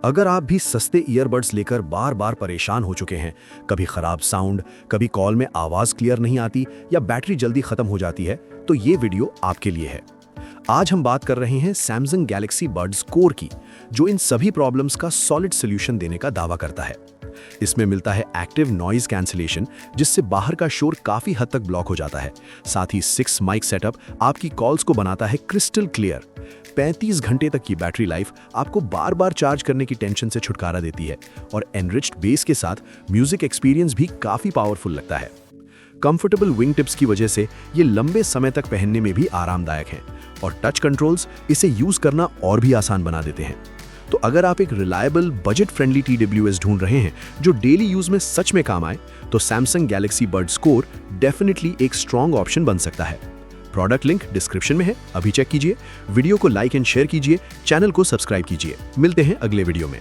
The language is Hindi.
अगर आप भी सस्ते ईयरबड्स लेकर बार बार परेशान हो चुके हैं, कभी खराब साउंड, कभी कॉल में आवाज क्लियर नहीं आती या बैटरी जल्दी खत्म हो जाती है, तो ये वीडियो आपके लिए है। आज हम बात कर रहे हैं सैमसंग गैलेक्सी बड्स कोर की, जो इन सभी प्रॉब्लम्स का सॉलिड सॉल्यूशन देने का दावा करता है। इसमें मिलता है एक्टिव नॉइज कैंसिलेशन, जिससे बाहर का शोर काफी हद तक ब्लॉक हो जाता है। साथ ही 6 माइक सेटअप आपकी कॉल्स को बनाता है क्रिस्टल क्लियर। 35 घंटे तक की बैटरी लाइफ आपको बार बार चार्ज करने की टेंशन से छुटकारा देती है और एनरिच्ड बेस के साथ म्यूजिक एक्सपीरियंस भी काफी पावरफुल लगता है। कंफर्टेबल विंग टिप्स की वजह से ये लंबे समय तक पहनने में भी आरामदायक हैं और टच कंट्रोल्स इसे यूज करना और भी आसान बना देते हैं। तो अगर आप एक रिलायबल बजट फ्रेंडली TWS ढूंढ रहे हैं जो डेली यूज में सच में काम आए, तो Samsung Galaxy buds core definitely एक स्ट्रॉन्ग ऑप्शन बन सकता है। प्रोडक्ट लिंक डिस्क्रिप्शन में है, अभी चेक कीजिए। वीडियो को लाइक एंड शेयर कीजिए, चैनल को सब्सक्राइब कीजिए। मिलते हैं अगले वीडियो में।